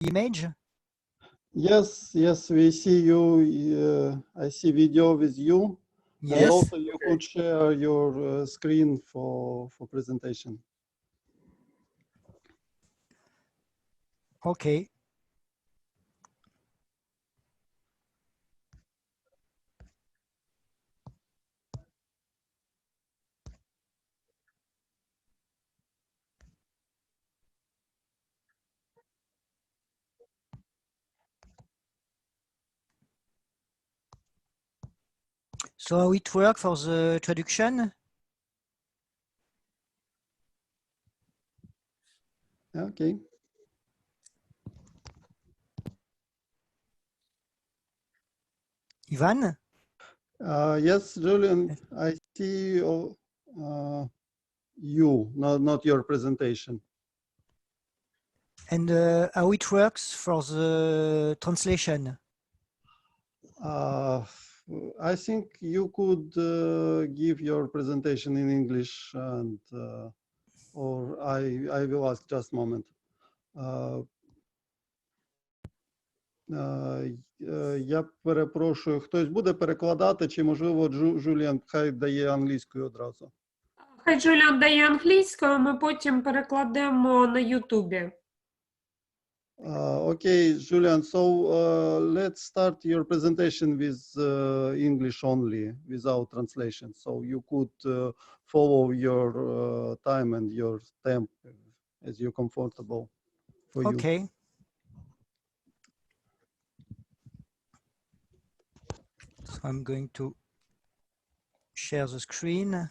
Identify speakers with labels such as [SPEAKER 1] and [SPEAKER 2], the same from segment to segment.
[SPEAKER 1] image?
[SPEAKER 2] Yes, yes, we see you. I see video with you.
[SPEAKER 1] Yes.
[SPEAKER 2] And also you could share your screen for presentation.
[SPEAKER 1] Okay. So how it works for the traduction?
[SPEAKER 2] Okay.
[SPEAKER 1] Ivan?
[SPEAKER 2] Yes, Julian, I see you, not your presentation.
[SPEAKER 1] And how it works for the translation?
[SPEAKER 2] I think you could give your presentation in English, and or I will ask just a moment. Я перепрошую, хтось буде перекладати, чи можливо Джуліан хай дає англійською одразу?
[SPEAKER 3] Хай Джуліан дає англійською, ми потім перекладемо на Ютубі.
[SPEAKER 2] Okay, Julian, so let's start your presentation with English only, without translation. So you could follow your time and your tempo as you're comfortable for you.
[SPEAKER 1] Okay. So I'm going to share the screen.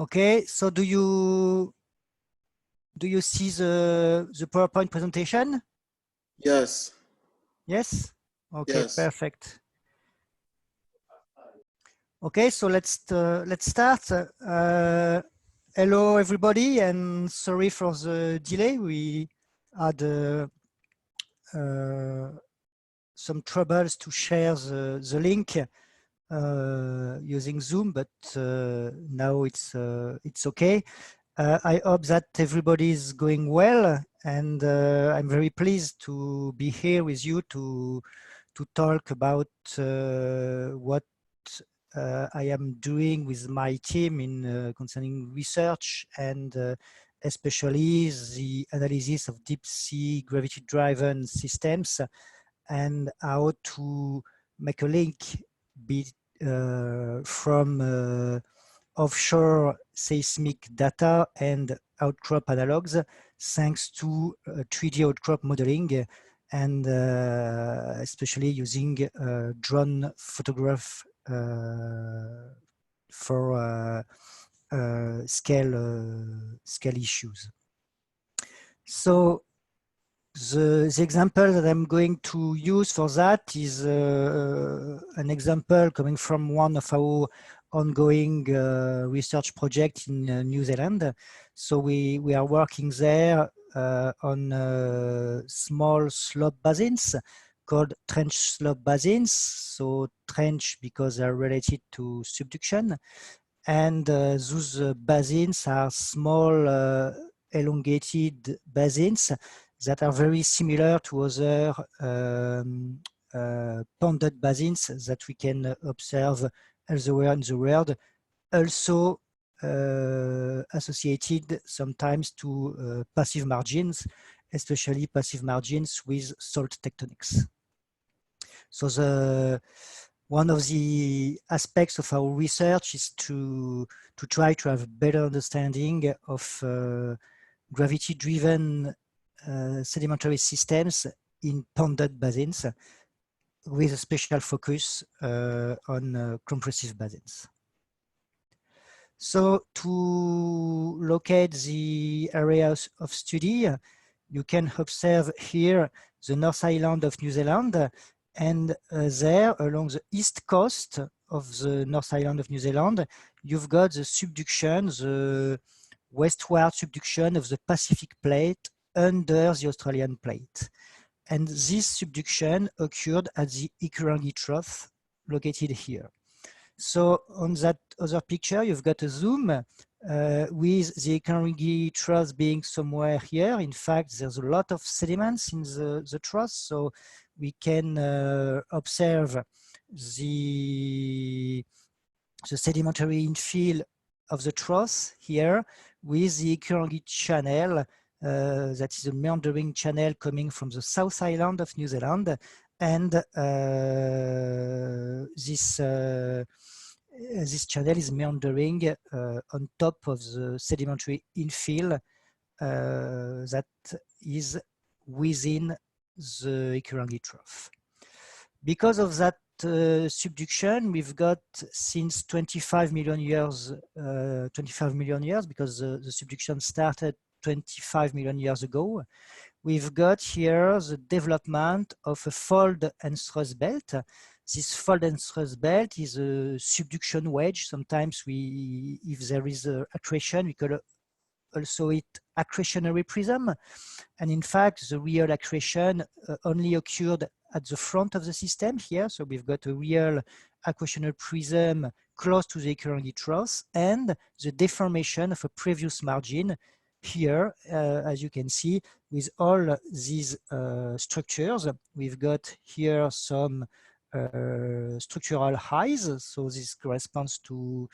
[SPEAKER 1] Okay, so do you see the PowerPoint presentation?
[SPEAKER 4] Yes.
[SPEAKER 1] Yes? Okay,
[SPEAKER 4] Yes.
[SPEAKER 1] perfect. Okay, so let's start. Hello everybody, and sorry for the delay. We had some troubles to share the link using Zoom, but now it's okay. I hope that everybody is going well, and I'm very pleased to be here with you to talk about what I am doing with my team in concerning research, and especially the analysis of deep sea gravity-driven systems, and how to make a link from offshore seismic data and outcrop analogs, thanks to 3D outcrop modeling, and especially using drone photograph for scale issues. So the example that I'm going to use for that is an example coming from one of our ongoing research project in New Zealand. So we are working there on small slope basins called trench slope basins. So trench because they're related to subduction, and those basins are small elongated basins that are very similar to other ponded basins that we can observe elsewhere in the world, also associated sometimes to passive margins, especially passive margins with salt tectonics. So one of the aspects of our research is to try to have a better understanding of gravity-driven sedimentary systems in ponded basins, with a special focus on compressive basins. So to locate the areas of study, you can observe here the North Island of New Zealand, and there along the east coast of the North Island of New Zealand, you've got the subduction, the westward subduction of the Pacific plate under the Australian plate. And this subduction occurred at the Ikurangi Trough located here. So on that other picture, you've got a zoom with the Ikurangi Trough being somewhere here. In fact, there's a lot of sediments in the trough, so we can observe the sedimentary infill of the trough here with the Ikurangi Channel, that is a meandering channel coming from the South Island of New Zealand, and this channel is meandering on top of the sedimentary infill that is within the Ikurangi Trough. Because of that subduction, we've got since 25 million years, because the subduction started 25 million years ago, we've got here the development of a fold and thrust belt. This fold and thrust belt is a subduction wedge. Sometimes if there is accretion, we call also it accretionary prism. And in fact, the real accretion only occurred at the front of the system here. So we've got a real accretionary prism close to the Ikurangi Trough, and the deformation of a previous margin here, as you can see, with all these structures. We've got here some structural highs. So this corresponds to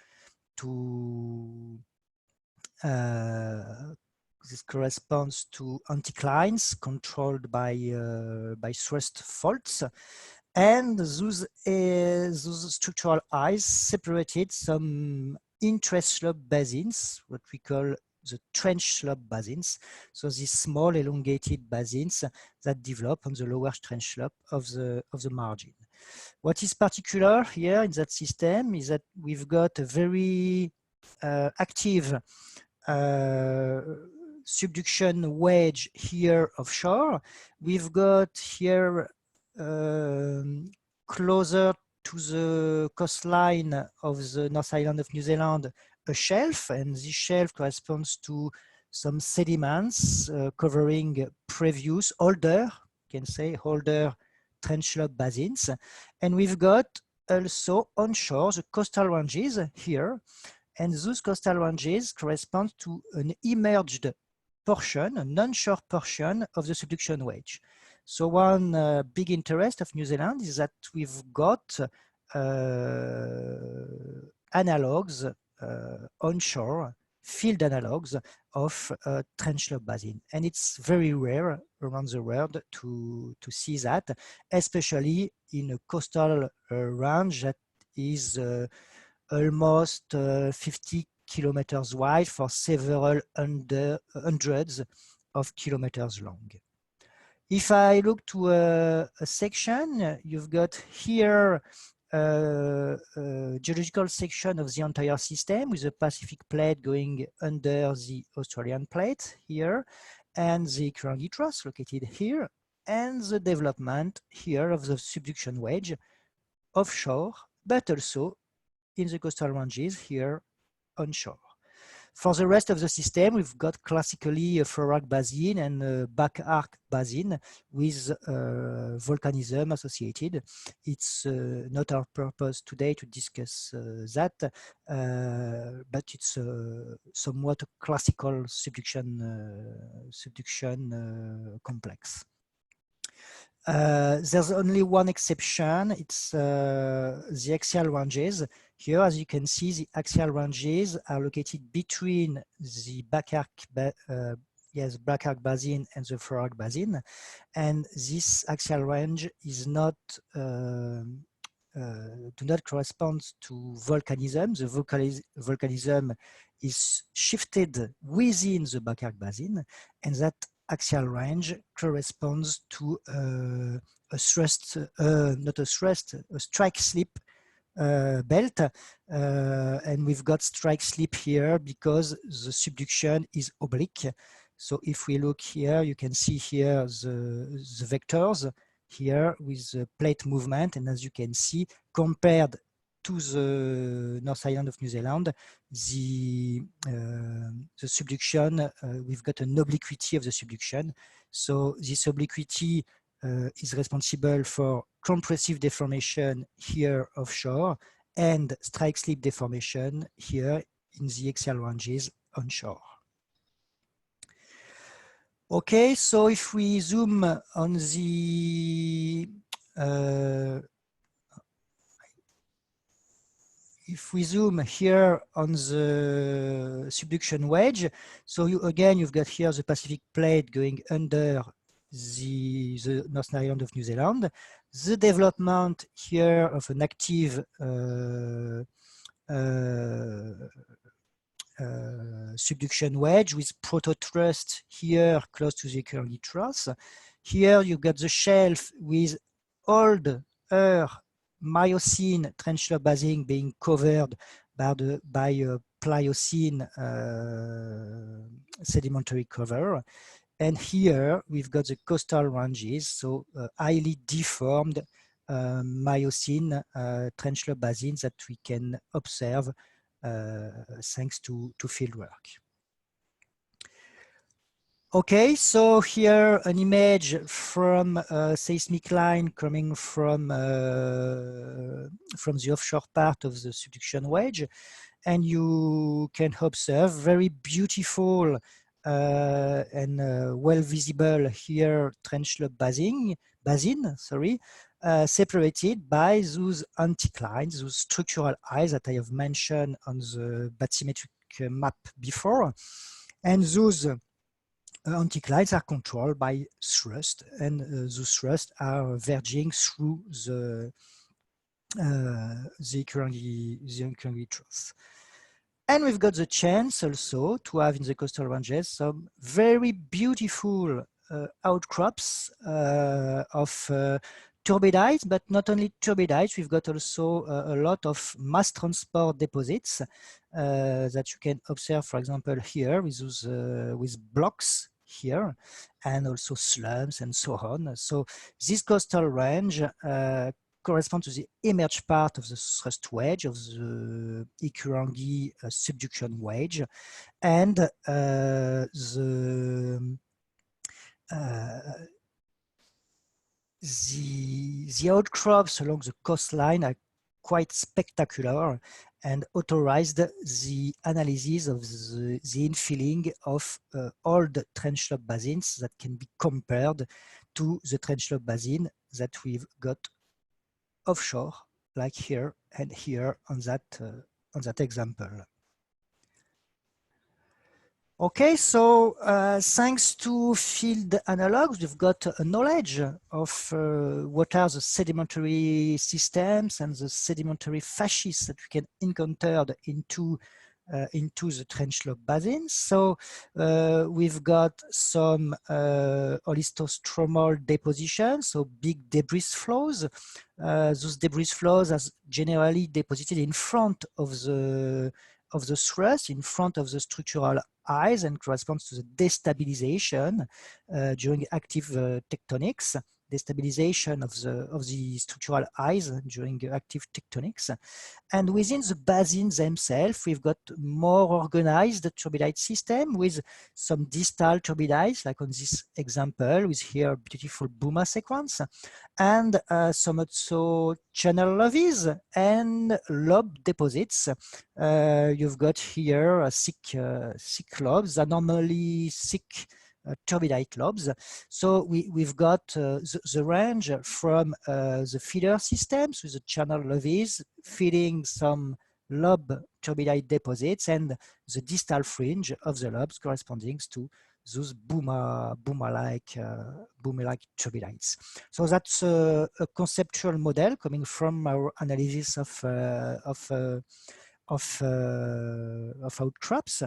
[SPEAKER 1] anticlines controlled by thrust faults, and those structural highs separated some intra-slope basins, what we call the trench slope basins. So these small elongated basins that develop on the lower trench slope of the margin. What is particular here in that system is that we've got a very active subduction wedge here offshore. We've got here closer to the coastline of the North Island of New Zealand a shelf, and this shelf corresponds to some sediments covering previous older, you can say older trench slope basins. And we've got also onshore the coastal ranges here, and those coastal ranges correspond to an emerged portion, a non-shore portion of the subduction wedge. So one big interest of New Zealand is that we've got analogues onshore, field analogues of trench slope basin. And it's very rare around the world to see that, especially in a coastal range that is almost 50 kilometers wide for several hundreds of kilometers long. If I look to a section, you've got here a geological section of the entire system with the Pacific plate going under the Australian plate here, and the Ikurangi Trough located here, and the development here of the subduction wedge offshore, but also in the coastal ranges here onshore. For the rest of the system, we've got classically a Floral basin and a back arc basin with volcanism associated. It's not our purpose today to discuss that, but it's somewhat a classical subduction complex. There's only one exception. It's the axial ranges. Here, as you can see, the axial ranges are located between the back arc basin and the Floral basin, and this axial range is not do not correspond to volcanism. The volcanism is shifted within the back arc basin, and that axial range corresponds to a strike slip belt, and we've got strike slip here because the subduction is oblique. So if we look here, you can see here the vectors here with the plate movement, and as you can see, compared to the North Island of New Zealand, the subduction, we've got an obliquity of the subduction. So this obliquity is responsible for compressive deformation here offshore and strike slip deformation here in the axial ranges onshore. Okay, so if we zoom on the if we zoom here on the subduction wedge, so you've got here the Pacific plate going under the Northern Island of New Zealand. The development here of an active subduction wedge with protothrust here close to the Curly Trough. Here you've got the shelf with old Miocene trench lobe basing being covered by a Pliocene sedimentary cover. And here we've got the coastal ranges, so highly deformed Miocene trench lobe basins that we can observe thanks to field work. Okay, so here an image from a seismic line coming from the offshore part of the subduction wedge, and you can observe very beautiful and well visible here trench lobe basin, separated by those anticlines, those structural eyes that I have mentioned on the bathymetric map before, and those anticlines are controlled by thrust, and those thrusts are verging through the Currangly Trough. And we've got the chance also to have in the coastal ranges some very beautiful outcrops of turbidites, but not only turbidites, we've got also a lot of mass transport deposits that you can observe, for example, here with those with blocks here, and also slumps and so on. So this coastal range corresponds to the emerged part of the thrust wedge of the Ikurangi subduction wedge, and the outcrops along the coastline are quite spectacular and authorized the analysis of the infilling of old trench lobe basins that can be compared to the trench lobe basin that we've got offshore, like here and here on that example. Okay, so thanks to field analogs, we've got a knowledge of what are the sedimentary systems and the sedimentary fasces that we can encounter into the trench lobe basins. So we've got some olistostromal depositions, so big debris flows. Those debris flows are generally deposited in front of the thrust, in front of the structural eyes, and corresponds to the destabilization during active tectonics, destabilization of the structural eyes during active tectonics. And within the basins themselves, we've got more organized turbidite system with some distal turbidites, like on this example, with here beautiful Buma sequence, and some also channel levees and lobe deposits. You've got here thick lobes, anomaly thick turbidite lobes. So we've got the range from the feeder systems with the channel levees feeding some lobe turbidite deposits, and the distal fringe of the lobes corresponding to those Buma-like turbidites. So that's a conceptual model coming from our analysis of outcrops.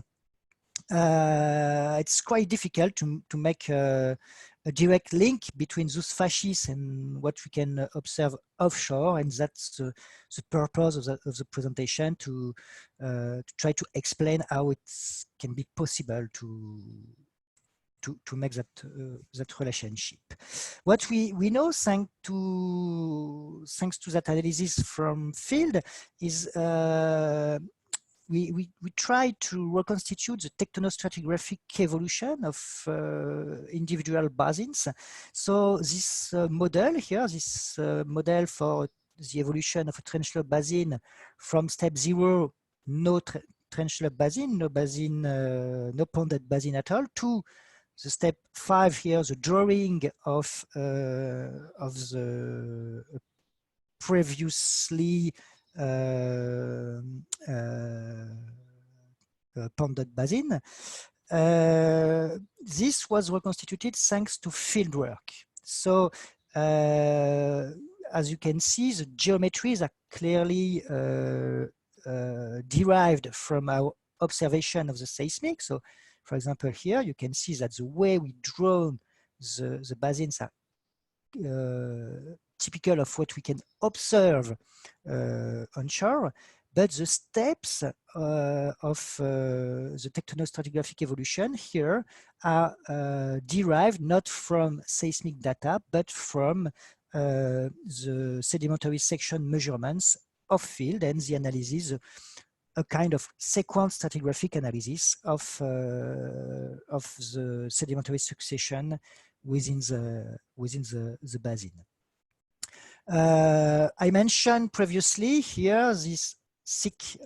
[SPEAKER 1] It's quite difficult to make a a direct link between those fasces and what we can observe offshore, and that's the purpose of the presentation, to try to explain how it can be possible to make that relationship. What we know thanks to that analysis from field is we try to reconstitute the tectonostratigraphic evolution of individual basins. So this model here, this model for the evolution of a trench slope basin from step 0, no trench slope basin, no basin, no ponded basin at all, to the step 5 here, the drawing of the previously ponded basin. This was reconstituted thanks to field work. So as you can see, the geometries are clearly derived from our observation of the seismic. So for example, here you can see that the way we draw the basins are typical of what we can observe onshore, but the steps of the tectonostratigraphic evolution here are derived not from seismic data, but from the sedimentary section measurements of field and the analysis, a kind of sequence stratigraphic analysis of the sedimentary succession within the basin. I mentioned previously here these thick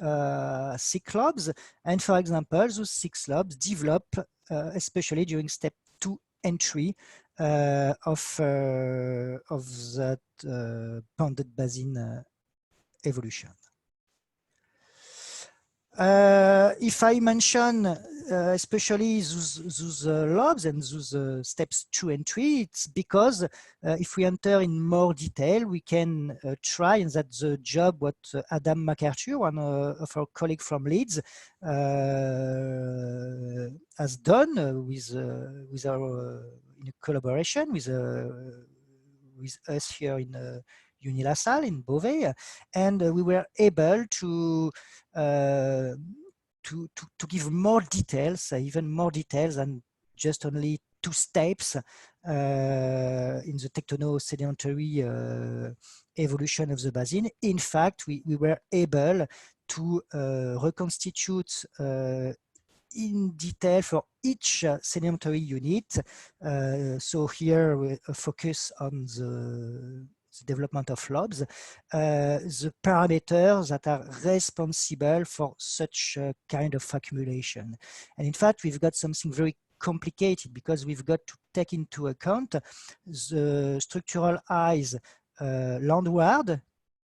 [SPEAKER 1] lobes, and for example, those thick lobes develop especially during step 2 and 3 of that ponded basin evolution. If I mention especially those lobes and those steps 2 and 3, it's because if we enter in more detail, we can try, and that's the job what Adam MacArthur, one of our colleagues from Leeds, has done with our in a collaboration with us here in Unilassal in Beauvais, and we were able to give more details, even more details than just only 2 steps in the tectono-sedimentary evolution of the basin. In fact, we were able to reconstitute in detail for each sedimentary unit. So here we focus on the development of lobes, the parameters that are responsible for such a kind of accumulation. And in fact, we've got something very complicated because we've got to take into account the structural eyes landward.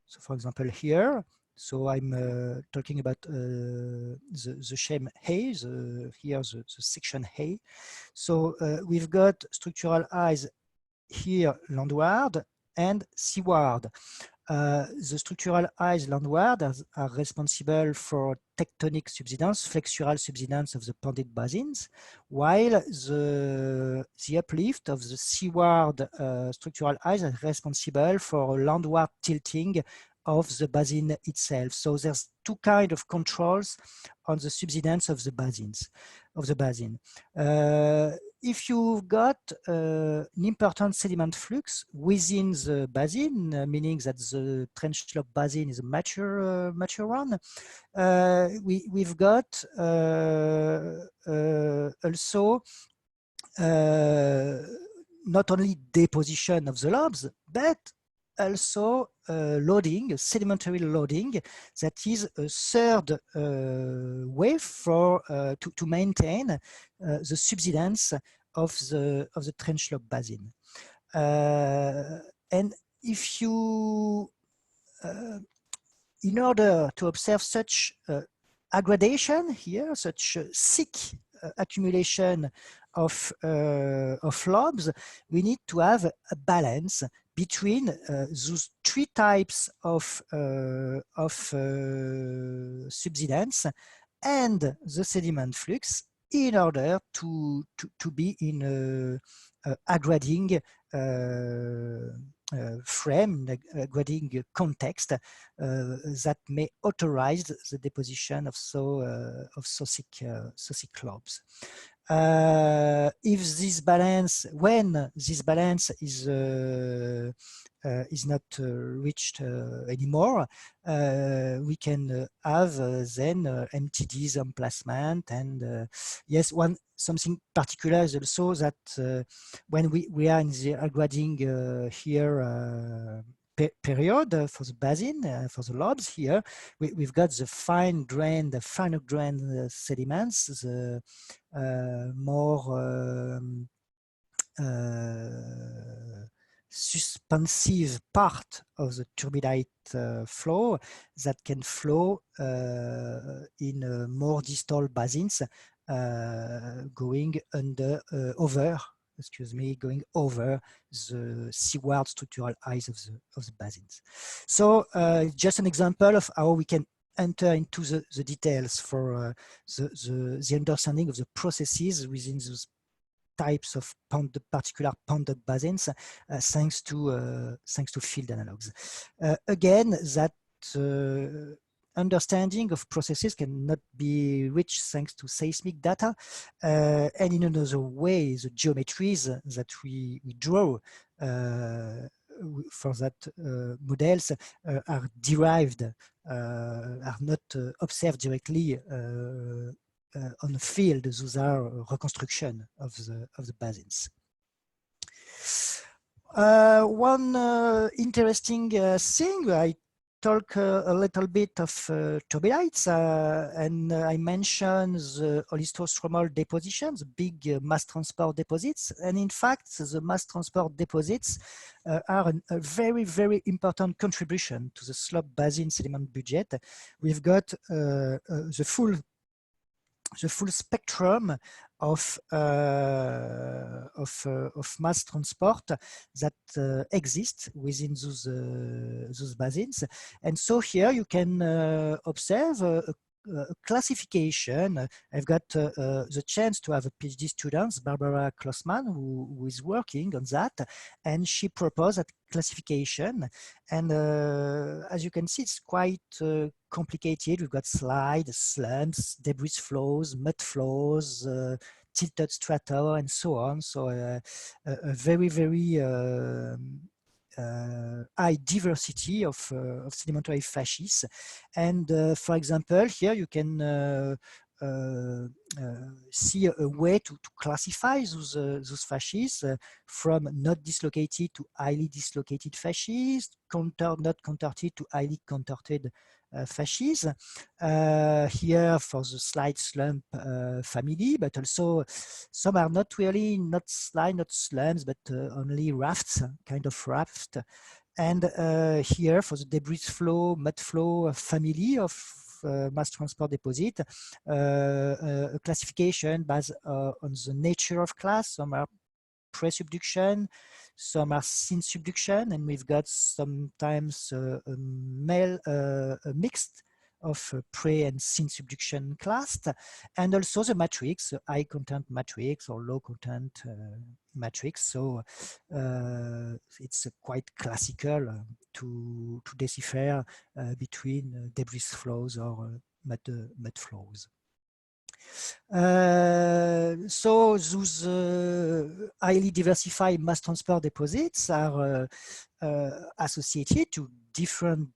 [SPEAKER 1] So for example, here, so I'm talking about the shame A, here the section A. So we've got structural eyes here landward and seaward. The structural eyes landward are responsible for tectonic subsidence, flexural subsidence of the ponded basins, while the uplift of the seaward structural eyes are responsible for landward tilting of the basin itself. So there's 2 kinds of controls on the subsidence of the basins, basin. If you've got an important sediment flux within the basin, meaning that the trench slope basin is a mature one, we've got also not only deposition of the lobes, but also loading, sedimentary loading, that is a third way for to maintain the subsidence of the trench slope basin. And if you, in order to observe such aggradation here, such thick accumulation of lobes, we need to have a balance between those 3 types of subsidence and the sediment flux in order to be in a grading frame, a grading context that may authorize the deposition of SOSIC lobes. If this balance, when this balance is not reached anymore, we can have then MTDs emplacement. And yes, something particular is also that when we are in the grading here period for the basin, for the lobes here, we've got the finer grained sediments, the more suspensive part of the turbidite flow that can flow in more distal basins going going over the seaward structural heights of the basins. So just an example of how we can enter into the details for the understanding of the processes within those types of particular ponded basins, thanks to field analogs. Again, that understanding of processes cannot be reached thanks to seismic data, and in another way, the geometries that we draw for that models are derived, are not observed directly on the field. Those are reconstruction of the basins. One interesting thing, I talk a little bit of turbidites, and I mentioned the oligostromal depositions, big mass transport deposits. And in fact, the mass transport deposits are a very, very important contribution to the slope basin sediment budget. We've got the full spectrum of mass transport that exists within those basins. And so here you can observe a classification. I've got the chance to have a PhD student, Barbara Klossman, who is working on that, and she proposed that classification. And as you can see, it's quite complicated. We've got slides, slumps, debris flows, mud flows, tilted strata, and so on. So a very, very high diversity of sedimentary fascies. And for example, here you can see a way to classify those fascies from not dislocated to highly dislocated fascies, not contorted to highly contorted fascies. Here for the slide slump family, but also some are not really not slumps, but only rafts, kind of raft. And here for the debris flow, mud flow family of mass transport deposit, a classification based on the nature of class. Some are pre-subduction, some are sin-subduction, and we've got sometimes a mixed of pre and sin-subduction class, and also the matrix, high content matrix or low content matrix. So it's quite classical to decipher between debris flows or mud flows. So those highly diversified mass transport deposits are associated to different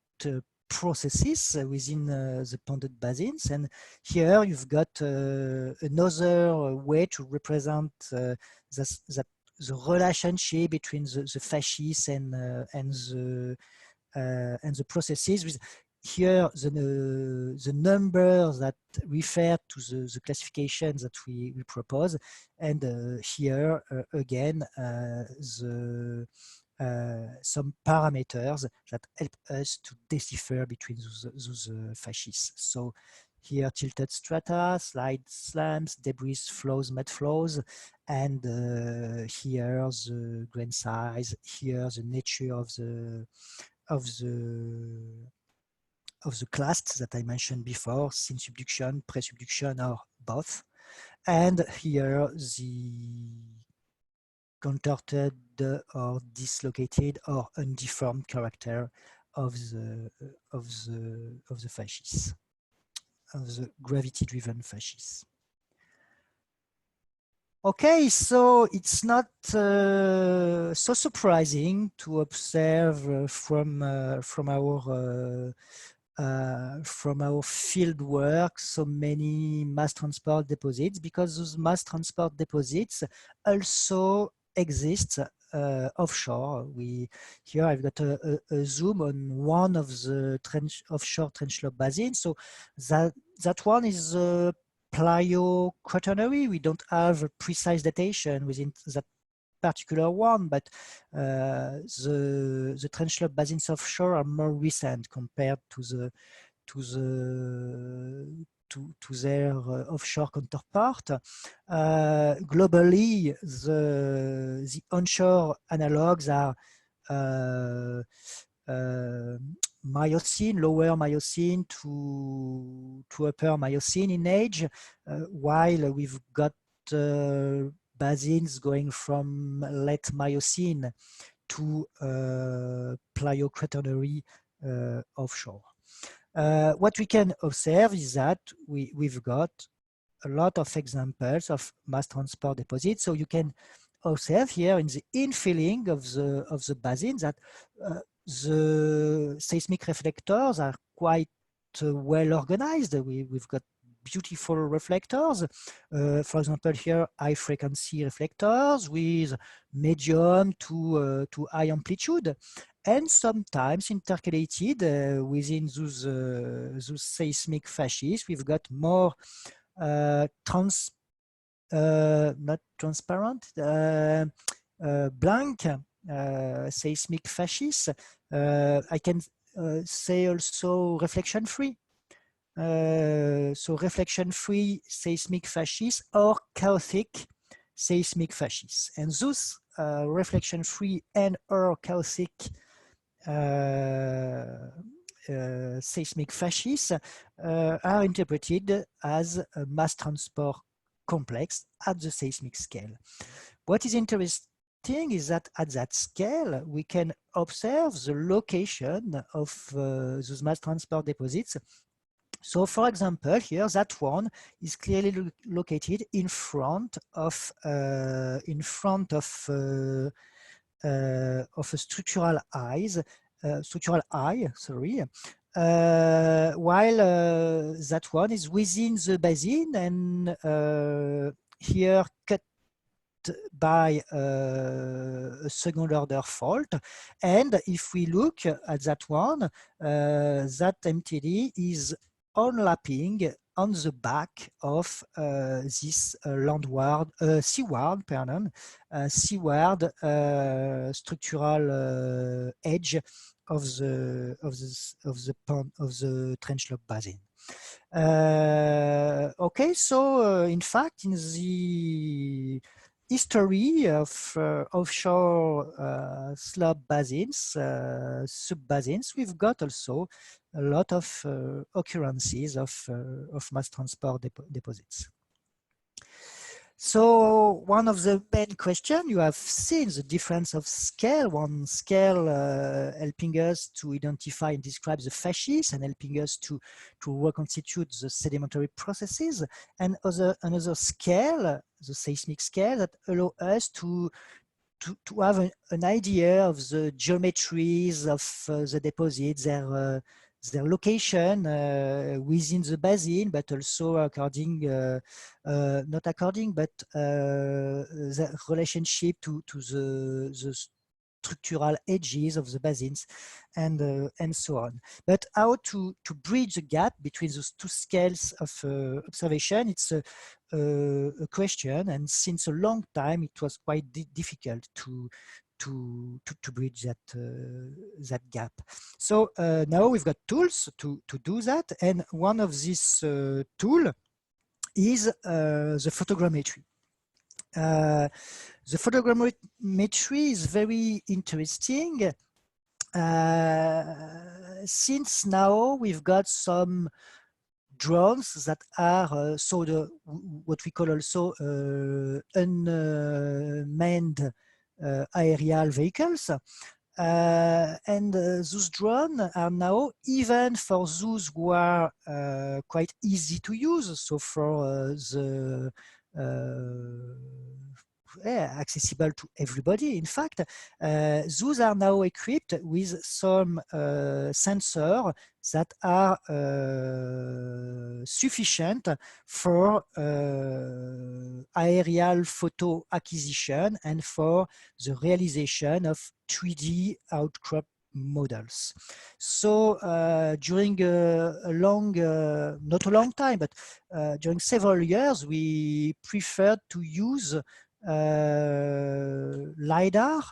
[SPEAKER 1] processes within the ponded basins. And here you've got another way to represent the relationship between the fascies and the processes, with here the numbers that refer to the classifications that we propose, and here again some parameters that help us to decipher between those fascies. So here tilted strata, slide slumps, debris flows, mud flows, and here the grain size, here the nature of the class that I mentioned before, sin subduction, pre-subduction, or both. and here the contorted or dislocated or undeformed character of the fasces, of the gravity-driven fasces. Okay, so it's not so surprising to observe from our field work so many mass transport deposits, because those mass transport deposits also exist offshore. Here I've got a zoom on one of the offshore trench slope basins. So that one is plyo quaternary. We don't have a precise datation within that particular one, but the trench slope basins offshore are more recent compared to their offshore counterpart. Globally, the onshore analogs are Miocene, lower Miocene to upper Miocene in age, while we've got basins going from late Miocene to plyo-quaternary offshore. What we can observe is that we've got a lot of examples of mass transport deposits. So you can observe here in the infilling of the basin that the seismic reflectors are quite well organized. We've got beautiful reflectors. For example, here high frequency reflectors with medium to high amplitude, and sometimes intercalated within those seismic fasces. We've got more not transparent, blank seismic fasces. I can say also reflection free. So reflection-free seismic fasces or chaotic seismic fasces. And those reflection-free and or chaotic seismic fasces are interpreted as a mass transport complex at the seismic scale. What is interesting is that at that scale, we can observe the location of those mass transport deposits. So, for example, here that one is clearly located in front of a structural eye, while that one is within the basin and here cut by a second order fault. And if we look at that one, that MTD is overlapping on the back of this seaward structural edge of the trench slope basin. Okay, so in fact, in the history of offshore slope basins, sub-basins, we've got also a lot of occurrences of mass transport deposits. So one of the main questions, you have seen the difference of scale, one scale helping us to identify and describe the fasces and helping us to reconstitute the sedimentary processes, and another scale, the seismic scale, that allow us to have an idea of the geometries of the deposits, their location within the basin, but also according, not according, but the relationship to the structural edges of the basins, and so on. But how to bridge the gap between those two scales of observation, it's a question, and since a long time it was quite difficult to bridge that gap. So now we've got tools to do that, and one of these tool is the photogrammetry. The photogrammetry is very interesting since now we've got some drones that are what we call also unmanned aerial vehicles. And those drones are now, even for those who are quite easy to use, so for the accessible to everybody, in fact, those are now equipped with some sensors that are sufficient for aerial photo acquisition and for the realization of 3D outcrop models. So during a long, not a long time, but during several years, we preferred to use LiDAR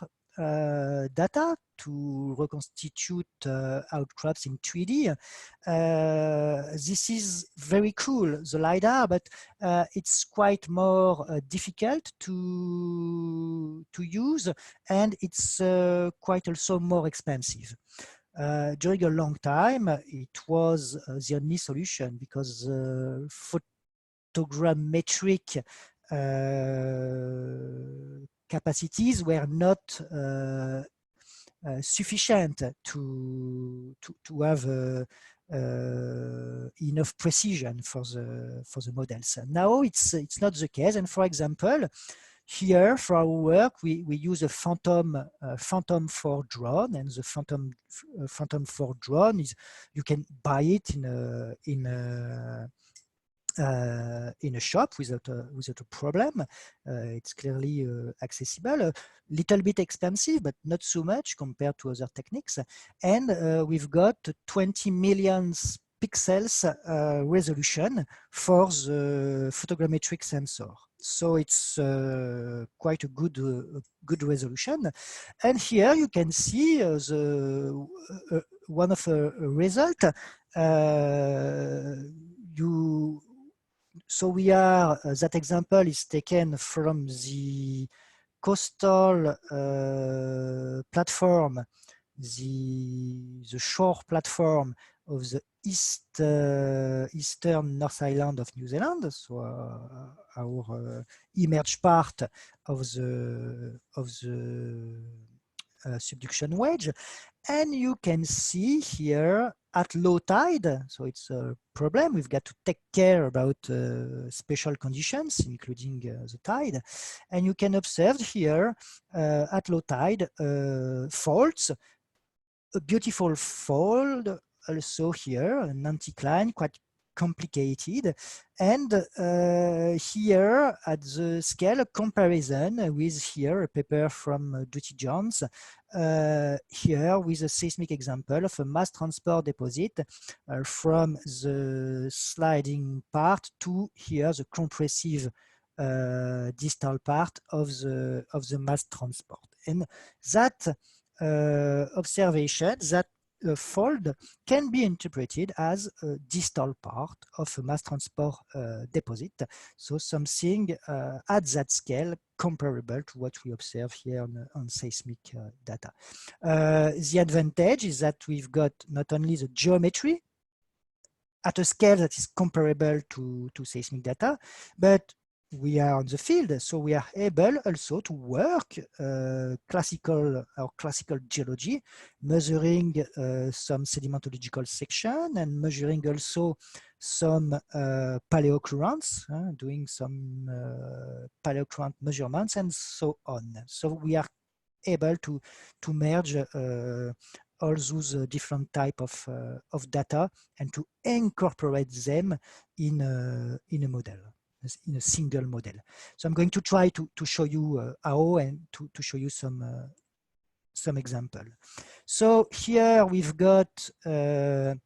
[SPEAKER 1] data to reconstitute outcrops in 3D. This is very cool, the LiDAR, but it's quite more difficult to use, and it's quite also more expensive. During a long time, it was the only solution because photogrammetric capacities were not sufficient to have enough precision for the models. Now it's not the case, and for example, here for our work we use a Phantom 4 drone, and the Phantom 4 drone is, you can buy it in a shop without a problem. It's clearly accessible, a little bit expensive, but not so much compared to other techniques. And we've got 20 million pixels resolution for the photogrammetric sensor. So it's quite a good resolution. And here you can see one of the result. So we are, that example is taken from the coastal platform, the shore platform of the eastern North Island of New Zealand, so our emerged part of the subduction wedge. And you can see here at low tide, so it's a problem. We've got to take care about special conditions, including the tide. And you can observe here at low tide faults, a beautiful fold also here, an anticline, quite complicated. And here at the scale, a comparison with here a paper from Dutty Jones, here with a seismic example of a mass transport deposit from the sliding part to here the compressive distal part of the mass transport. And that observation, that fold, can be interpreted as a distal part of a mass transport deposit. So something at that scale comparable to what we observe here on seismic data. The advantage is that we've got not only the geometry at a scale that is comparable to seismic data, but we are on the field, so we are able also to work classical geology, measuring some sedimentological section and measuring also some paleocurrents, doing some paleocurrent measurements and so on. So we are able to merge all those different type of data and to incorporate them in a model, in a single model. So I'm going to try to show you how, and to show you some example. So here we've got a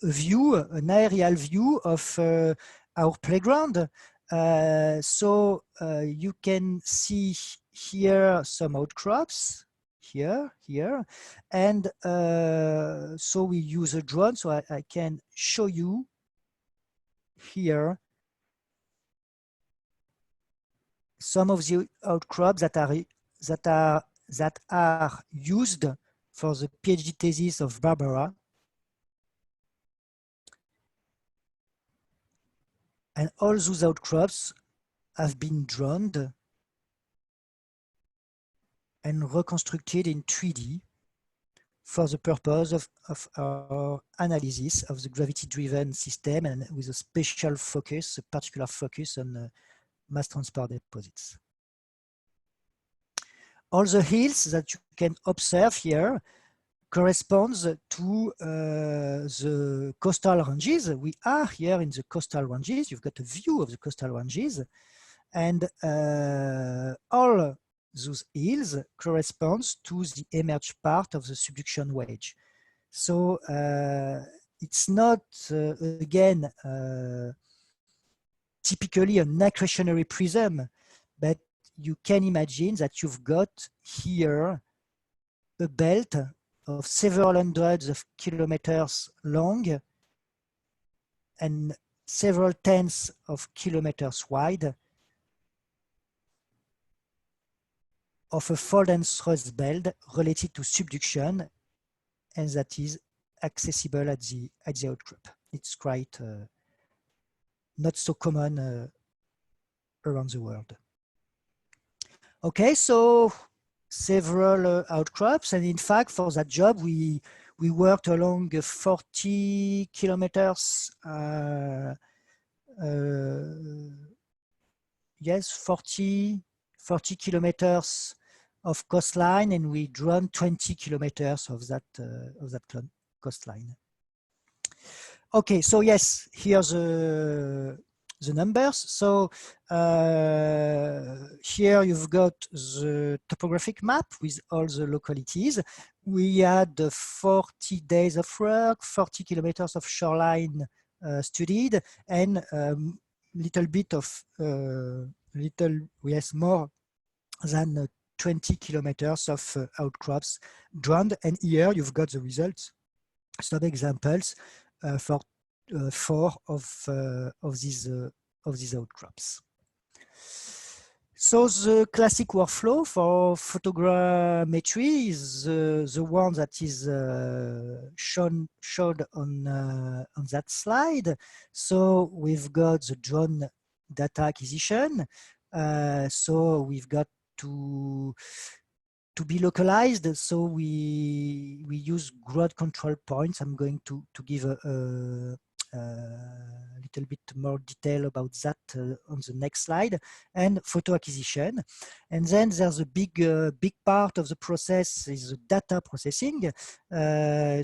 [SPEAKER 1] view, an aerial view of our playground. So you can see here some outcrops, here, and so we use a drone, so I can show you here some of the outcrops that are used for the PhD thesis of Barbara. And all those outcrops have been drawn and reconstructed in 3D for the purpose of our analysis of the gravity-driven system, and with a special focus, a particular focus on mass transport deposits. All the hills that you can observe here corresponds to the coastal ranges. We are here in the coastal ranges. You've got a view of the coastal ranges, and all those hills corresponds to the emerged part of the subduction wedge. So it's not, again, typically an accretionary prism, but you can imagine that you've got here a belt of several hundreds of kilometers long and several tens of kilometers wide of a fold and thrust belt related to subduction, and that is accessible at the outcrop. It's quite not so common around the world. Okay, so several outcrops, and in fact, for that job, we worked along 40 kilometers. Yes, 40 kilometers of coastline, and we drawn 20 kilometers of that coastline. Okay, so yes, here's the numbers. So here you've got the topographic map with all the localities. We had 40 days of work, 40 kilometers of shoreline studied, and little bit of more than 20 kilometers of outcrops drawn. And here you've got the results. Some examples for 4 of these outcrops. So the classic workflow for photogrammetry is the one that is showed on that slide. So we've got the drone data acquisition. So we've got to be localized. So we use ground control points. I'm going to give a little bit more detail about that on the next slide, and photo acquisition. And then there's a big part of the process is data processing.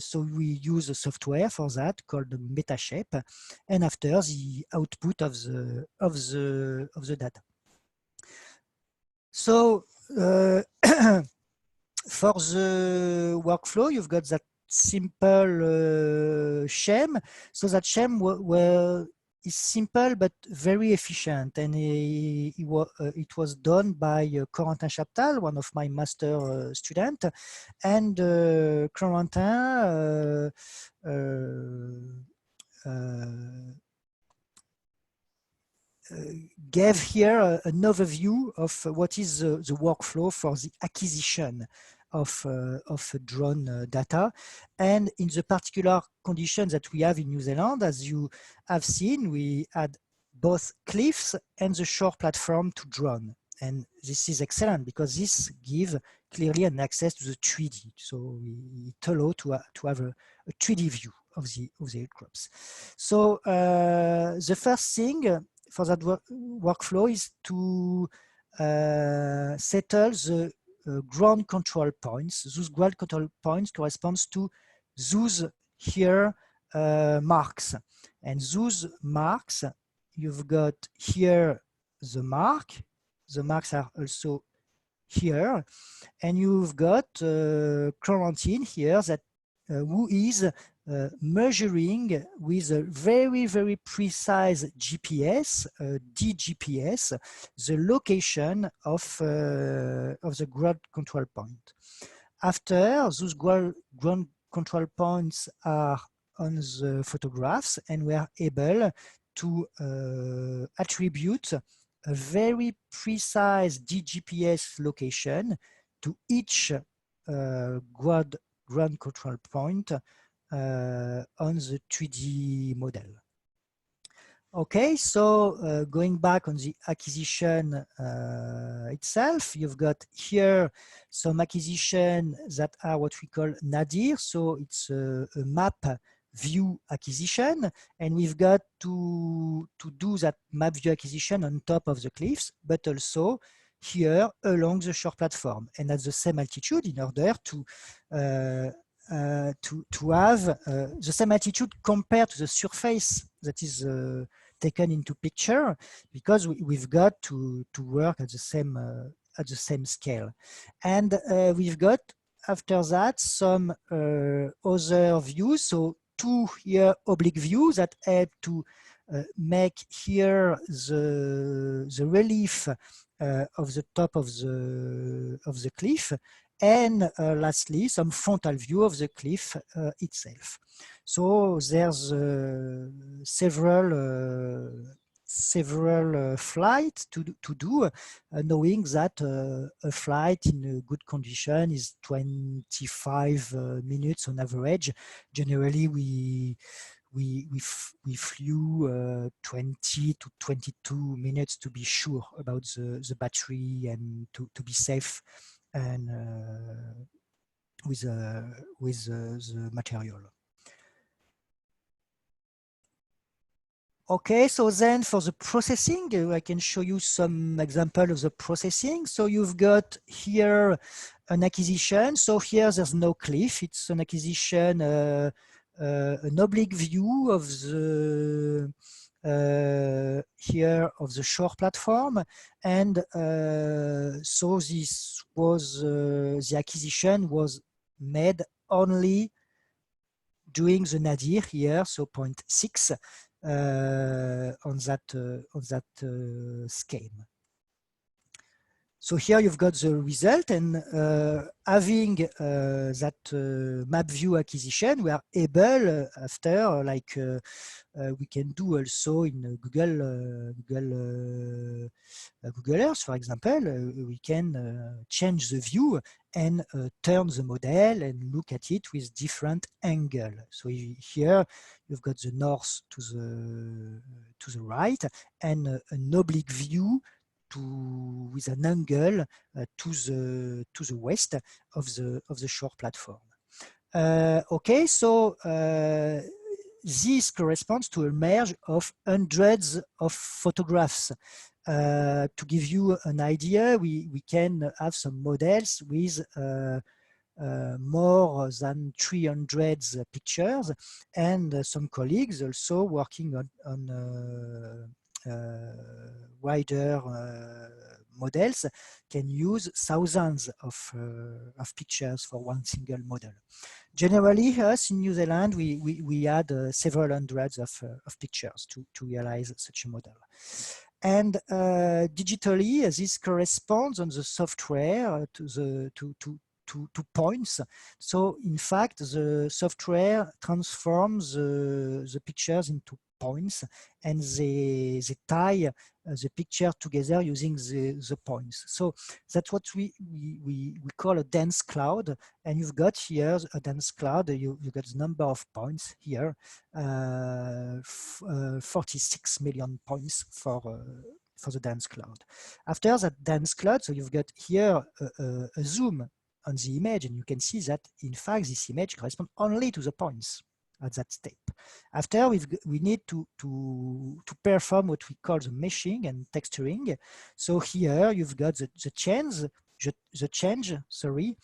[SPEAKER 1] So we use a software for that called Metashape, and after the output of the data. So for the workflow, you've got that simple scheme. So that scheme is simple but very efficient, and it was done by Corentin Chaptal, one of my master students, and Corentin gave here an overview of what is the workflow for the acquisition of drone data, and in the particular conditions that we have in New Zealand. As you have seen, we had both cliffs and the shore platform to drone, and this is excellent because this gives clearly an access to the 3D. So it allows to have a 3D view of the outcrops. So the first thing for that workflow is to settle the ground control points. Those ground control points corresponds to those here marks, and those marks, you've got here the mark. The marks are also here, and you've got Corentin here that who is measuring with a very, very precise GPS, DGPS, the location of the ground control point. After, those ground control points are on the photographs, and we are able to attribute a very precise DGPS location to each ground control point on the 3D model. Okay, so going back on the acquisition itself, you've got here some acquisition that are what we call nadir. So it's a map view acquisition, and we've got to do that map view acquisition on top of the cliffs, but also here along the shore platform and at the same altitude in order to have the same altitude compared to the surface that is taken into picture, because we've got to work at the same scale. And we've got after that some other views. So two here oblique views that help to make here the relief of the top of the cliff, and lastly some frontal view of the cliff itself. So there's several flights to do, knowing that a flight in a good condition is 25 minutes on average. Generally, we flew 20 to 22 minutes to be sure about the battery and to be safe and with the material. Okay, so then for the processing, I can show you some example of the processing. So you've got here an acquisition. So here there's no cliff. It's an acquisition, an oblique view of the here of the shore platform, and so this was the acquisition was made only during the nadir here, so 0.6 on that scheme. So here you've got the result, and having that map view acquisition, we are able after, like we can do also in Google Earth, for example, we can change the view and turn the model and look at it with different angle. So here you've got the north to the right, and an oblique view with an angle to the west of the shore platform. Okay, so this corresponds to a merge of hundreds of photographs. To give you an idea, we can have some models with more than 300 pictures, and some colleagues also working on wider models can use thousands of pictures for one single model. Generally, us in New Zealand, we had several hundreds of pictures to realize such a model. And digitally, this corresponds on the software to points. So in fact, the software transforms the pictures into points, and they tie the picture together using the points. So that's what we call a dense cloud. And you've got here a dense cloud. You've got the number of points here, 46 million points for the dense cloud. After that dense cloud, so you've got here a zoom on the image, and you can see that in fact this image corresponds only to the points at that step. After we need to perform what we call the meshing and texturing. So here you've got the change, sorry,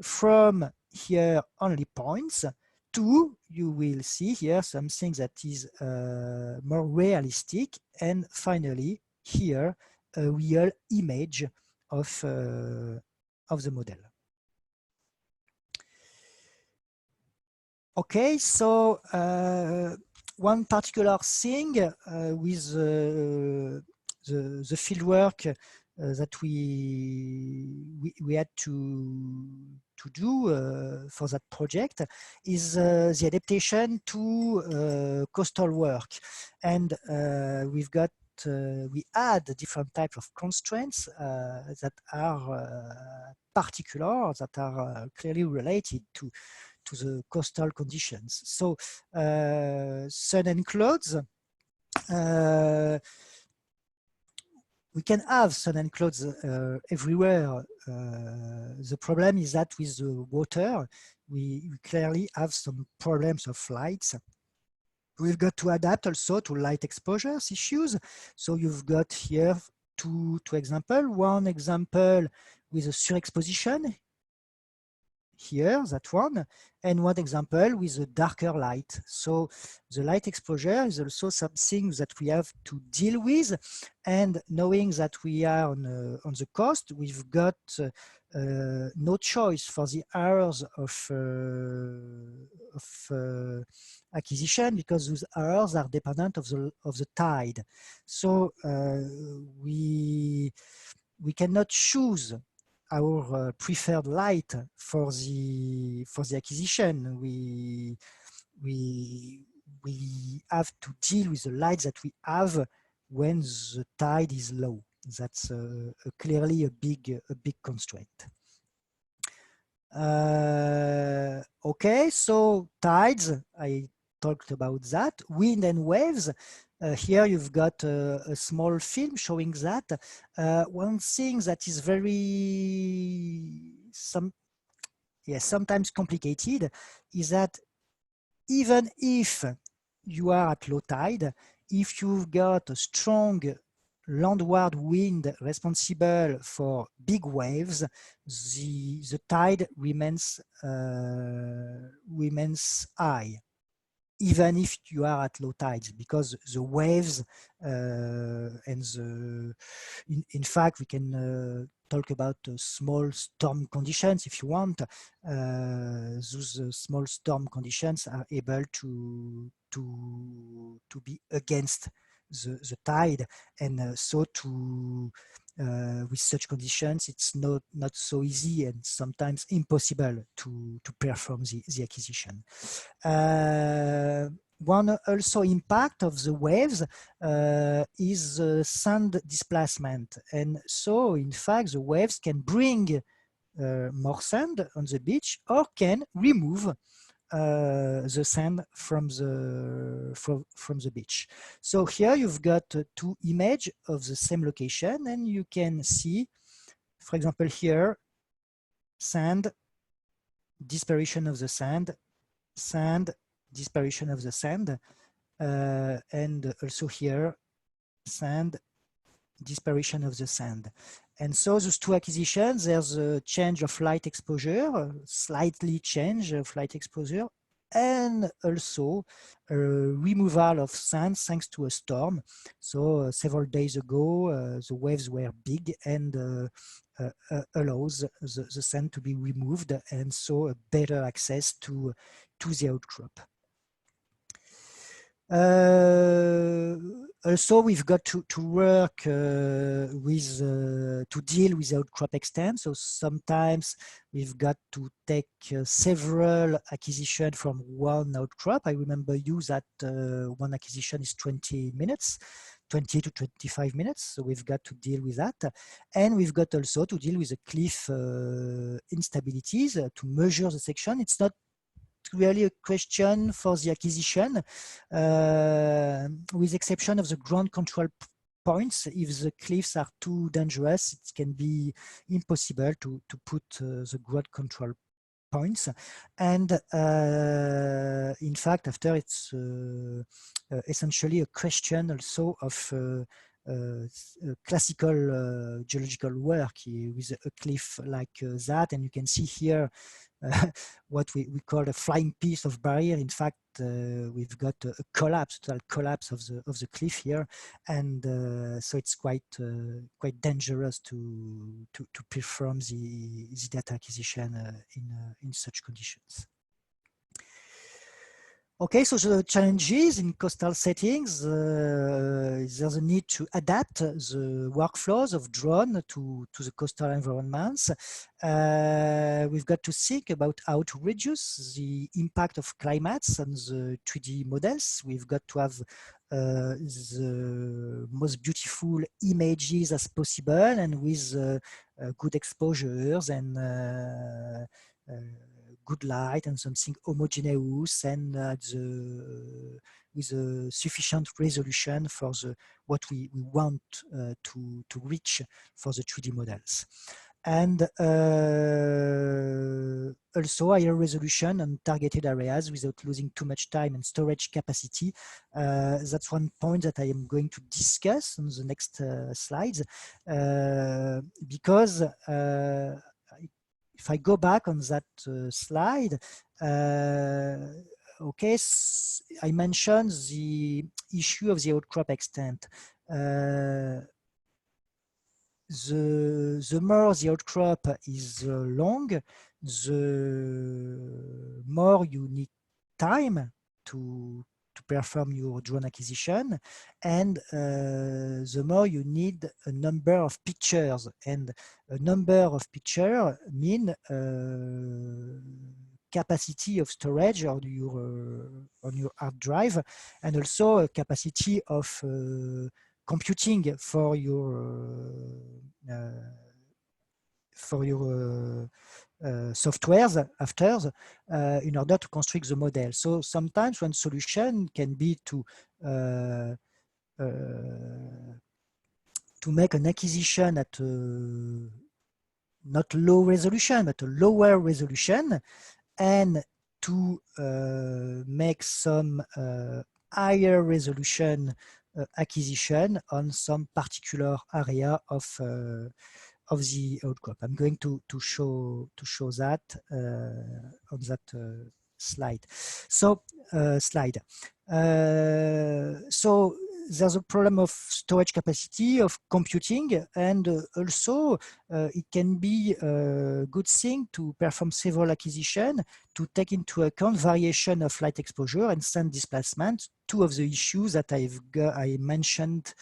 [SPEAKER 1] from here only points to, you will see here something that is more realistic, and finally here a real image of the model. Okay, so one particular thing with the fieldwork that we had to do for that project is the adaptation to coastal work, and we add different types of constraints that are particular, that are clearly related to the coastal conditions. So sun and clouds we can have sun and clouds everywhere. The problem is that with the water, we clearly have some problems of lights. We've got to adapt also to light exposures issues. So you've got here two examples. One example with a surexposition, here, that one, and one example with a darker light. So the light exposure is also something that we have to deal with, and knowing that we are on the coast, we've got no choice for the hours of acquisition, because those hours are dependent of the tide. So we cannot choose our preferred light for the acquisition. We have to deal with the light that we have when the tide is low. That's clearly a big constraint. Okay, so tides, I talked about that. Wind and waves. Here you've got a small film showing that. One thing that is sometimes complicated is that even if you are at low tide, if you've got a strong landward wind responsible for big waves, the tide remains high, even if you are at low tides, because the waves and in fact, we can talk about small storm conditions if you want. Those small storm conditions are able to be against the tide, and so with such conditions, it's not so easy and sometimes impossible to perform the acquisition. One also impact of the waves is sand displacement, and so in fact the waves can bring more sand on the beach or can remove the sand from the beach. So here you've got two images of the same location, and you can see, for example, here, sand, disparition of the sand, disparition of the sand, and also here, sand, disparition of the sand. And so those two acquisitions, there's a change of light exposure, slightly change of light exposure, and also a removal of sand thanks to a storm. So several days ago, the waves were big and allows the sand to be removed, and so a better access to the outcrop. Also, we've got to work to deal with outcrop extent. So sometimes we've got to take several acquisitions from one outcrop. I remember you that one acquisition is 20 minutes. 20 to 25 minutes, so we've got to deal with that. And we've got also to deal with the cliff instabilities to measure the section. It's not really a question for the acquisition, with exception of the ground control points. If the cliffs are too dangerous, it can be impossible to put the ground control points. And in fact, after it's essentially a question also of classical geological work with a cliff like that. And you can see here what we call a flying piece of barrier. In fact, we've got a collapse, total collapse of the cliff here, and so it's quite dangerous to perform the data acquisition in such conditions. Okay, so the challenges in coastal settings, there's a need to adapt the workflows of drone to the coastal environments. We've got to think about how to reduce the impact of climates on the 3D models. We've got to have the most beautiful images as possible, and with good exposures and good light and something homogeneous and with a sufficient resolution for what we want to reach for the 3D models. And also higher resolution on targeted areas without losing too much time and storage capacity. That's one point that I am going to discuss on the next slides, because if I go back on that slide, okay, I mentioned the issue of the outcrop extent. The more the outcrop is long, the more you need time to perform your drone acquisition, and the more you need a number of pictures, and a number of pictures mean capacity of storage on your hard drive, and also a capacity of computing for your softwares after, in order to construct the model. So sometimes one solution can be to make an acquisition at not low resolution, but a lower resolution, and to make some higher resolution acquisition on some particular area of the outcrop. I'm going to show that on that slide. So so there's a problem of storage capacity, of computing, and also it can be a good thing to perform several acquisitions to take into account variation of light exposure and sun displacement, two of the issues that I mentioned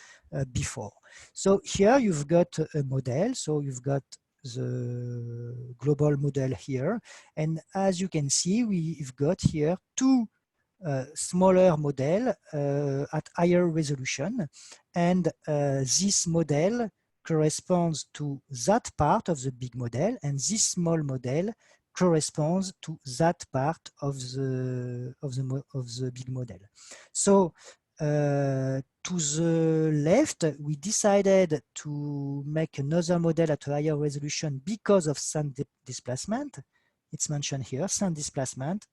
[SPEAKER 1] before. So here you've got a model, so you've got the global model here, and as you can see, we've got here two smaller model at higher resolution, and this model corresponds to that part of the big model, and this small model corresponds to that part of the big model. So to the left, we decided to make another model at a higher resolution because of sun displacement. It's mentioned here, sun displacement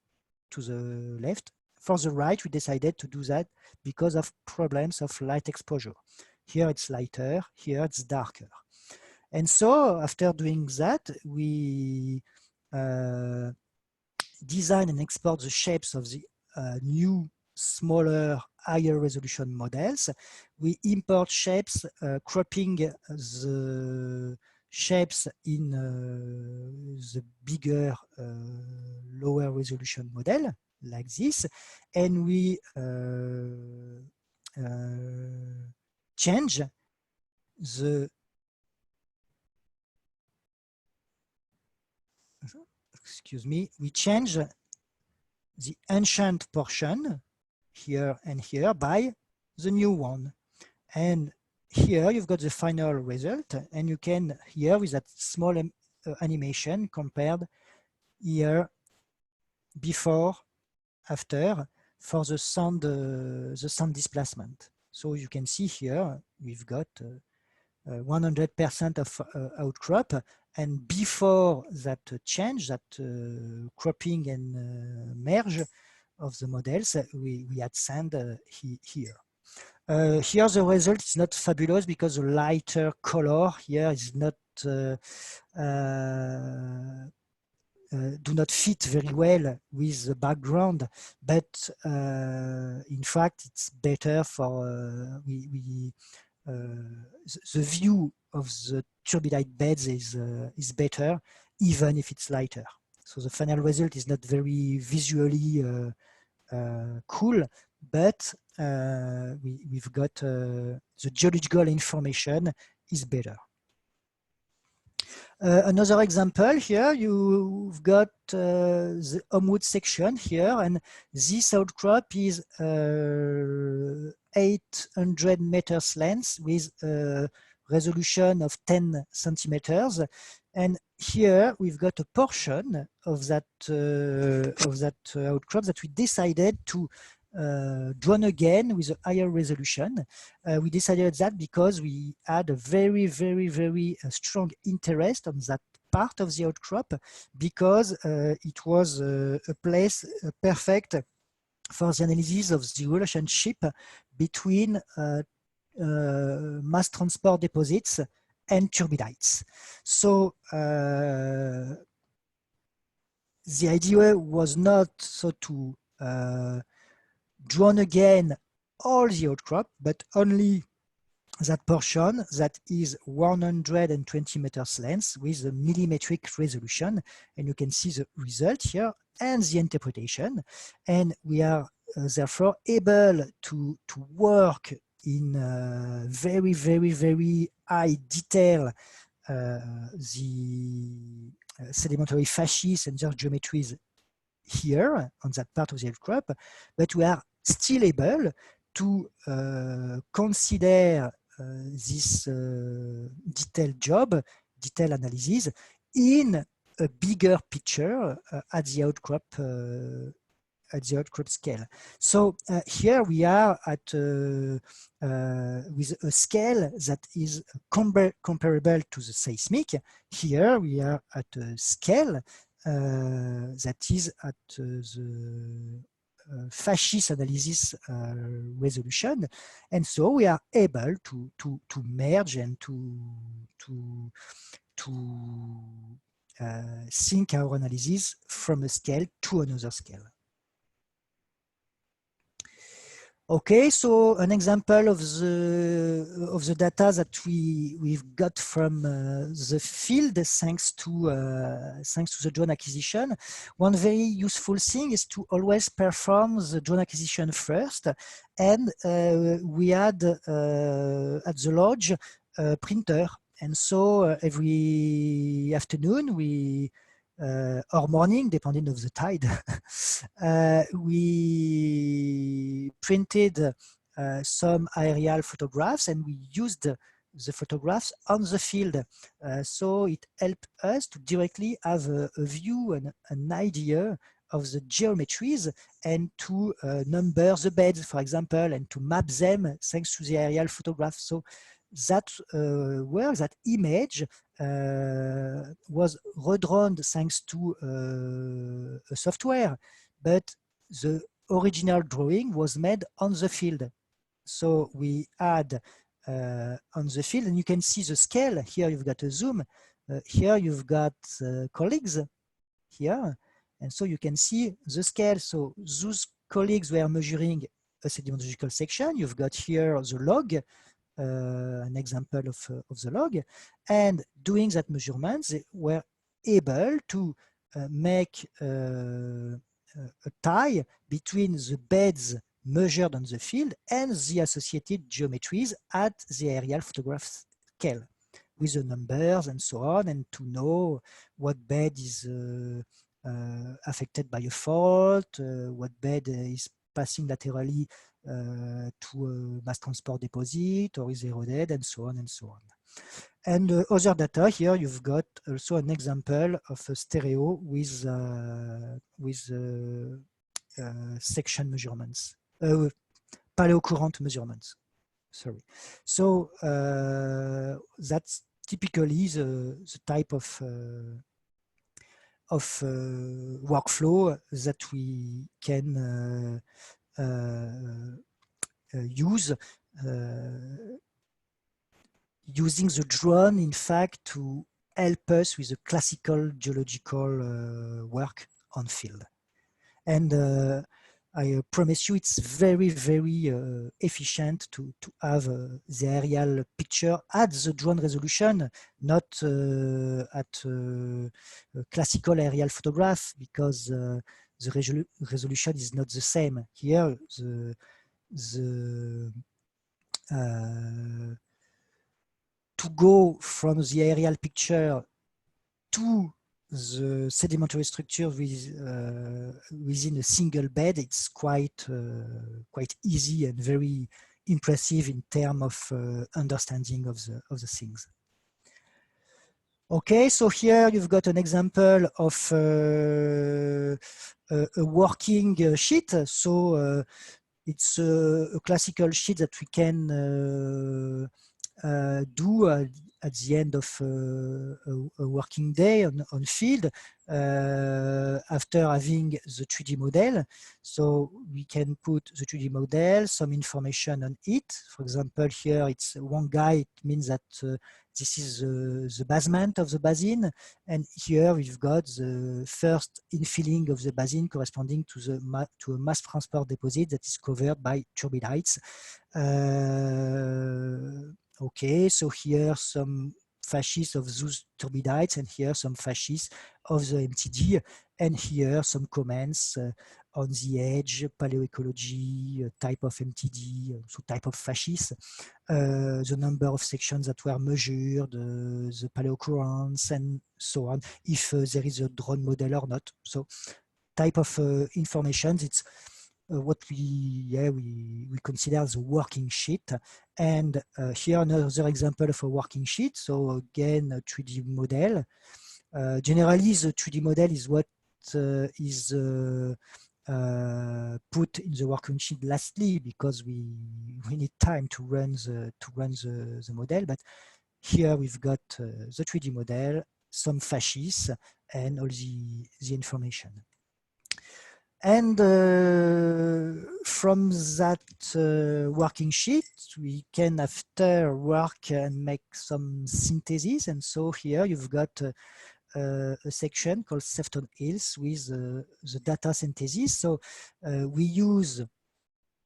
[SPEAKER 1] to the left. For the right, we decided to do that because of problems of light exposure. Here it's lighter, here it's darker. And so after doing that, we design and export the shapes of the new, smaller, higher resolution models. We import shapes, cropping the shapes in the bigger, lower resolution model, like this, and we change the we change the ancient portion here and here by the new one, and here you've got the final result, and you can here with that small animation compared here before, after, for the sound displacement. So you can see here we've got 100% of outcrop, and before that change, that cropping and merge of the models, we had sand here. Here the result is not fabulous because the lighter color here is not do not fit very well with the background, but in fact it's better for the view of the turbidite beds is better even if it's lighter. So the final result is not very visually cool, but we've got the geological information is better. Another example here, you've got the Homewood section here, and this outcrop is 800 meters length with a resolution of 10 centimeters, And here we've got a portion of that outcrop that we decided to drawn again with a higher resolution. We decided that because we had a very strong interest on that part of the outcrop, because it was a place perfect for the analysis of the relationship between mass transport deposits and turbidites. So the idea was not so to drawn again all the outcrop, but only that portion that is 120 meters length with a millimetric resolution. And you can see the result here and the interpretation. And we are therefore able to work in very high detail the sedimentary fascies and their geometries here on that part of the outcrop, but we are still able to consider this detailed analysis in a bigger picture at the outcrop scale. So here we are at with a scale that is comparable to the seismic. Here we are at a scale that is at the fascist analysis resolution, and so we are able to merge and to sync our analysis from a scale to another scale. Okay, so an example of the data that we've got from the field thanks to the drone acquisition. One very useful thing is to always perform the drone acquisition first, and we had at the lodge a printer, and so every afternoon or morning, depending on the tide, we printed some aerial photographs, and we used the photographs on the field. So it helped us to directly have a view and an idea of the geometries, and to number the beds, for example, and to map them thanks to the aerial photographs. So that work, that image was redrawn thanks to a software, but the original drawing was made on the field. So we add on the field, and you can see the scale. Here you've got a zoom. Here you've got colleagues here. And so you can see the scale. So those colleagues were measuring a sedimentological section. You've got here the log, an example of the log, and doing that measurement, they were able to make a tie between the beds measured on the field and the associated geometries at the aerial photograph scale, with the numbers and so on, and to know what bed is affected by a fault, what bed is passing laterally to a mass transport deposit or is eroded, and so on and so on. And other data here, you've got also an example of a stereo with section measurements, paleocurrent measurements. Sorry. So that's typically the type of workflow that we can use using the drone, in fact, to help us with the classical geological work on field. And I promise you it's very efficient to have the aerial picture at the drone resolution, not at classical aerial photograph, because the resolution is not the same. Here, to go from the aerial picture to the sedimentary structure within a single bed, it's quite easy and very impressive in terms of understanding of the things. Okay, so here you've got an example of a working sheet. So it's a classical sheet that we can do at the end of a working day on field after having the 3D model. So we can put the 3D model, some information on it. For example, here it's one guy, it means that this is the basement of the basin, and here we've got the first infilling of the basin corresponding to a mass transport deposit that is covered by turbidites. Okay, so here some fasces of those turbidites, and here some fasces of the MTD, and here some comments on the edge, paleoecology, type of MTD, so type of fasces, the number of sections that were measured, the paleoccurrence, and so on, if there is a drone model or not. So type of information, it's what we consider as a working sheet. And here another example of a working sheet. So again, a 3D model. Generally, the 3D model is what is put in the working sheet lastly, because we need time to run the model. But here we've got the 3D model, some fasces, and all the information. And from that working sheet, we can after work and make some synthesis. And so here you've got a section called Sefton Hills with the data synthesis. So we use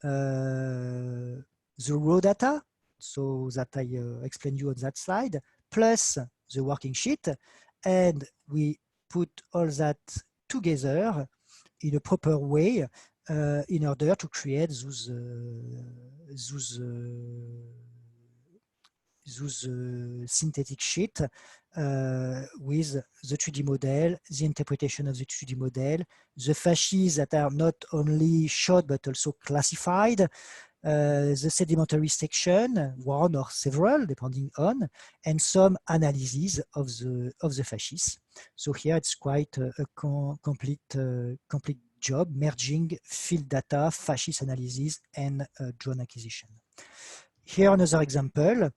[SPEAKER 1] the raw data, so that I explained you on that slide, plus the working sheet, and we put all that together in a proper way in order to create those synthetic sheet with the 3D model, the interpretation of the 3D model, the fasces that are not only shot but also classified, the sedimentary section, one or several depending on, and some analysis of the fasces. So here it's quite a complete job, merging field data, fasces analysis, and drone acquisition. Here another example.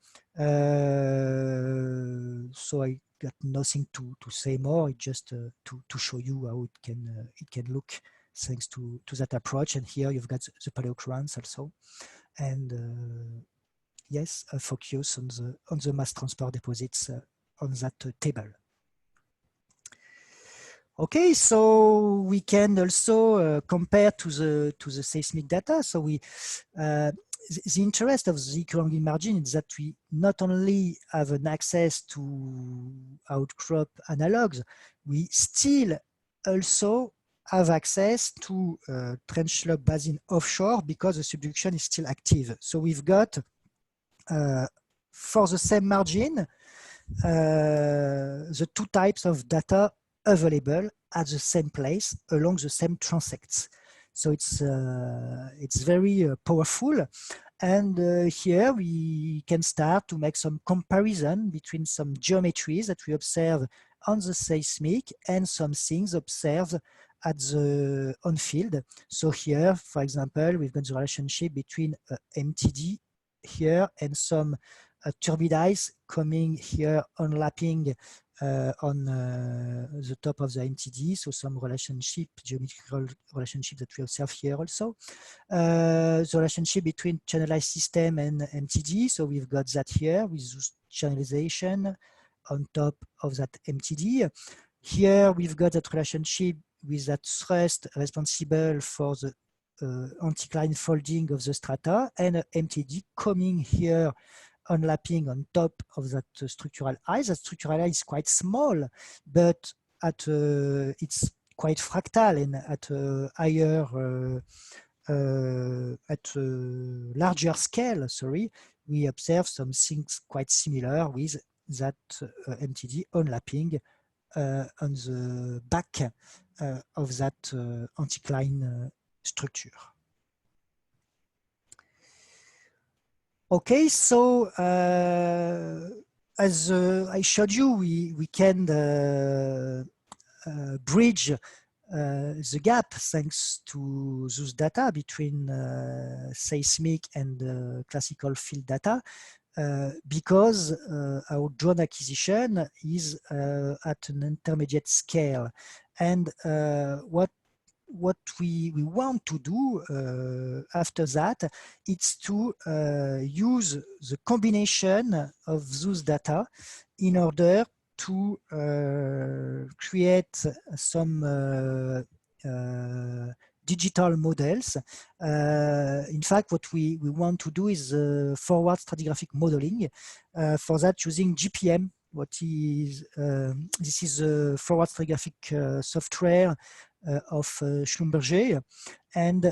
[SPEAKER 1] So I got nothing to say more. It's just to show you how it can look thanks to that approach. And here you've got the paleoccurrence also, and yes, a focus on the mass transport deposits on that table. Okay, so we can also compare to the seismic data. So we the interest of the eco-angle margin is that we not only have an access to outcrop analogs, we still also have access to trench slope basin offshore because the subduction is still active. So we've got, for the same margin, the two types of data available at the same place along the same transects. So it's very powerful. And here we can start to make some comparison between some geometries that we observe on the seismic and some things observed at the on-field. So here, for example, we've got the relationship between MTD here and some turbidites coming here overlapping on the top of the MTD, so some relationship, geometrical relationship that we observe here also. The relationship between channelized system and MTD, so we've got that here with this channelization on top of that MTD. Here we've got that relationship with that thrust responsible for the anticline folding of the strata, and MTD coming here overlapping on top of that structural eye. That structural eye is quite small, but at it's quite fractal, and at a higher, at a larger scale, sorry, we observe some things quite similar with that MTD overlapping on the back of that anticline structure. Okay, so as I showed you, we can bridge the gap thanks to those data between seismic and classical field data. Because our drone acquisition is at an intermediate scale, and what we want to do after that, it's to use the combination of those data in order to create some digital models. In fact, what we want to do is forward stratigraphic modeling. For that, using GPM. This is a forward stratigraphic software of Schlumberger, and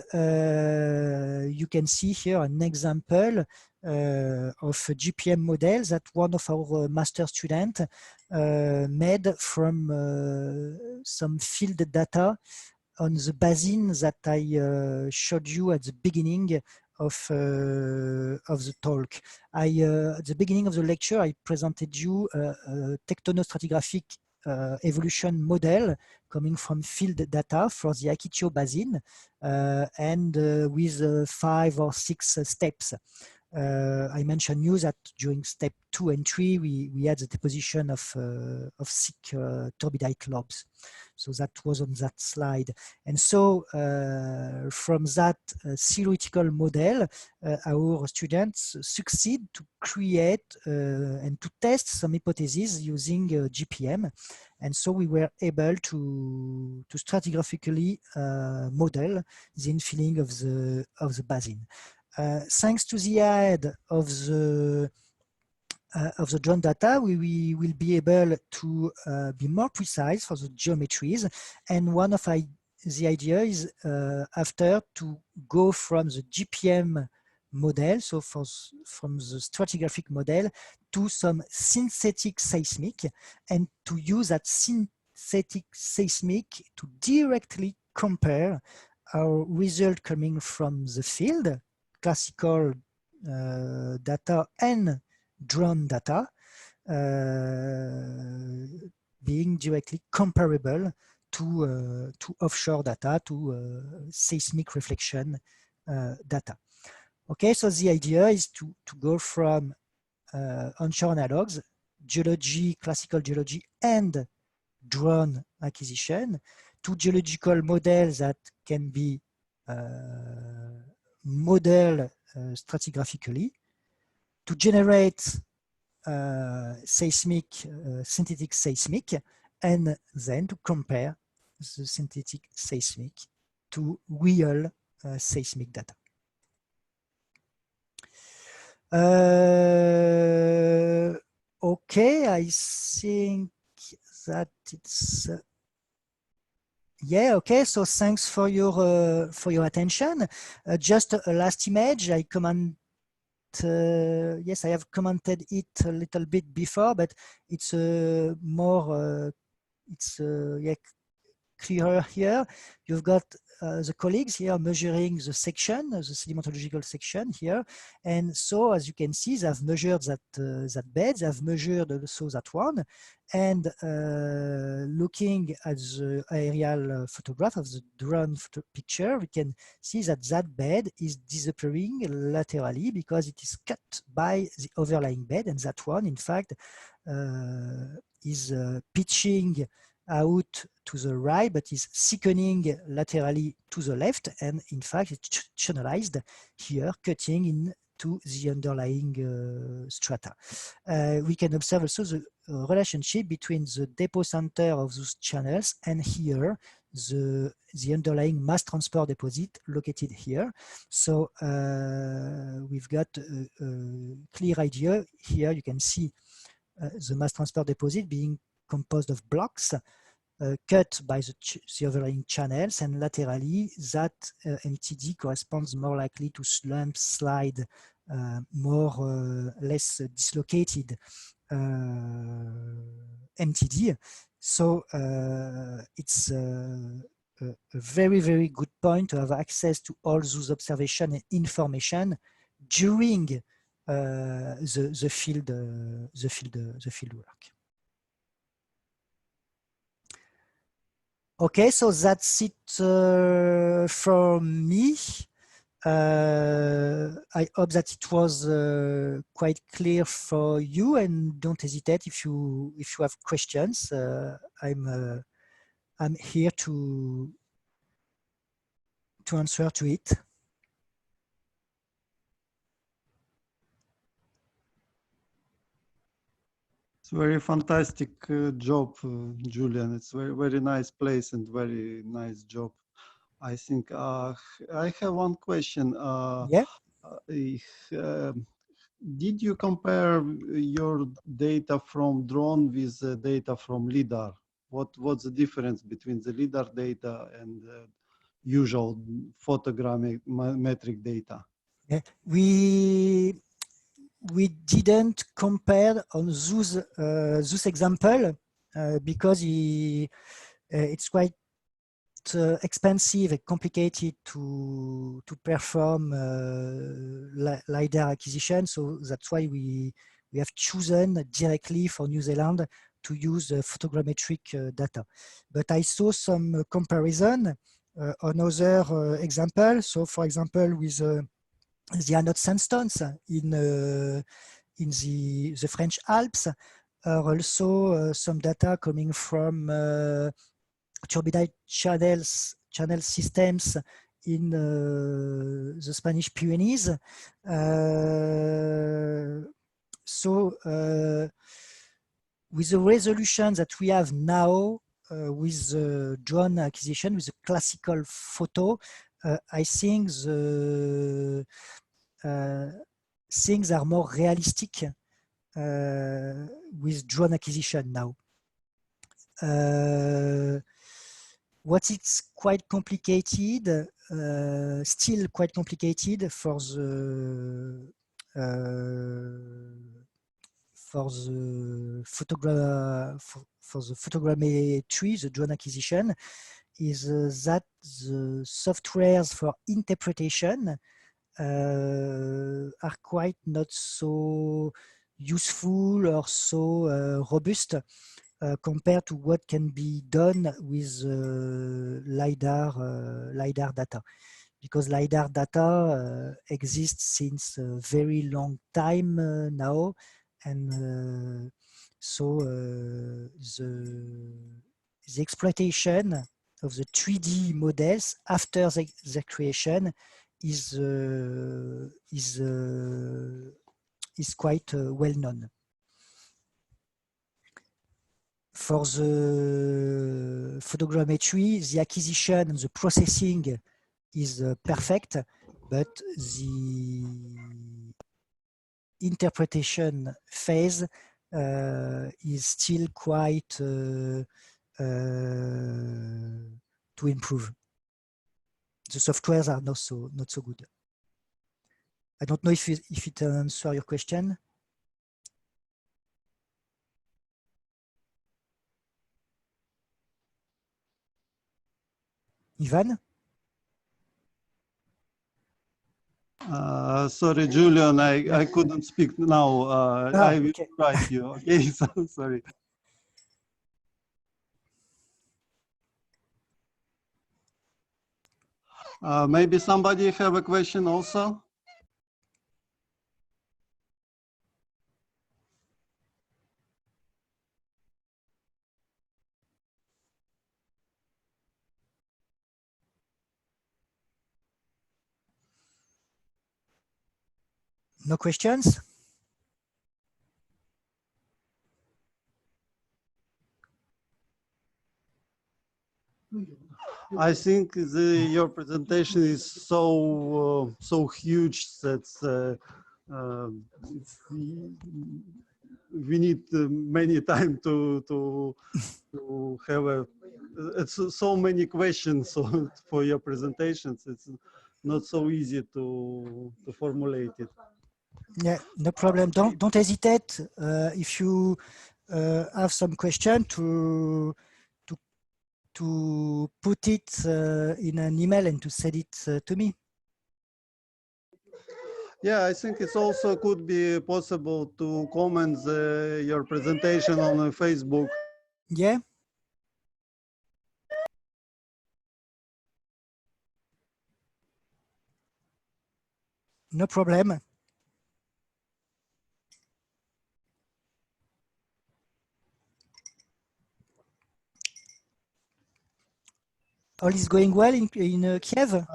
[SPEAKER 1] you can see here an example of a GPM model that one of our master students made from some field data on the basin that I showed you at the beginning of the talk. At the beginning of the lecture, I presented you a tectonostratigraphic evolution model coming from field data for the Akitio basin, and with 5 or 6 steps. I mentioned you that during step 2 and 3, we had the deposition of thick turbidite lobes. So that was on that slide. And so from that theoretical model, our students succeed to create and to test some hypotheses using GPM. And so we were able to stratigraphically model the infilling of the basin. Thanks to the aid of the drone data, we will be able to be more precise for the geometries. And one of the ideas is after to go from the GPM model, so from the stratigraphic model, to some synthetic seismic, and to use that synthetic seismic to directly compare our result coming from the field, classical data and drone data, being directly comparable to offshore data, to seismic reflection data. Okay, so the idea is to go from onshore analogs, geology, classical geology, and drone acquisition to geological models that can be modeled stratigraphically, to generate synthetic seismic, and then to compare the synthetic seismic to real seismic data. Okay, I think that it's yeah, okay, so thanks for your attention. Just a last image. I comment. Yes, I have commented it a little bit before, but it's more yeah, clearer here. You've got the colleagues here measuring the section, the sedimentological section here. And so, as you can see, they've measured that bed, they've measured also that one. And looking at the aerial photograph of the drone picture, we can see that that bed is disappearing laterally because it is cut by the overlying bed. And that one, in fact, is pitching out to the right, but is thickening laterally to the left, and in fact it's channelized here, cutting into the underlying strata. We can observe also the relationship between the depot center of those channels and here the underlying mass transport deposit located here. So we've got a clear idea here. You can see the mass transport deposit being composed of blocks cut by the overlying channels, and laterally that MTD corresponds more likely to slump, slide, less dislocated MTD. So it's a very, very good point to have access to all those observation and information during the field work. Okay, so that's it from me. I hope that it was quite clear for you, and don't hesitate if you have questions. I'm here to answer to it.
[SPEAKER 2] It's very fantastic job, Julian. It's very nice place and very nice job. I think I have one question.
[SPEAKER 1] Yeah.
[SPEAKER 2] Did you compare your data from drone with data from LiDAR? What's the difference between the LiDAR data and usual photogrammetric data?
[SPEAKER 1] Yeah. We didn't compare on those example because it's quite expensive and complicated to perform LiDAR acquisition. So that's why we have chosen directly for New Zealand to use photogrammetric data. But I saw some comparison on other examples. So for example, with the Anode sandstones in the French Alps, are also some data coming from turbidite channel systems in the Spanish Pyrenees. So with the resolution that we have now with the drone acquisition, with the classical photo, I think the things are more realistic with drone acquisition now. What is quite complicated, still quite complicated for the photogrammetry, the drone acquisition, is that the softwares for interpretation are quite not so useful or so robust compared to what can be done with LiDAR data, because LiDAR data exists since a very long time now, and so the exploitation of the 3D models after the creation is quite well known. For the photogrammetry, the acquisition and the processing is perfect, but the interpretation phase is still quite to improve. The softwares are not so good. I don't know if it answers your question. Ivan?
[SPEAKER 2] Sorry, Julian, I couldn't speak now. I will
[SPEAKER 1] Okay.
[SPEAKER 2] write you. Okay, so sorry. Maybe somebody have a question also?
[SPEAKER 1] No questions?
[SPEAKER 2] I think your presentation is so huge that we need many time to have it's so many questions for your presentations. It's not so easy to formulate it.
[SPEAKER 1] Yeah, no problem. Don't hesitate if you have some question to put it in an email and to send it to me.
[SPEAKER 2] Yeah, I think it's also could be possible to comment your presentation on Facebook.
[SPEAKER 1] Yeah. No problem. All is going well in Kiev?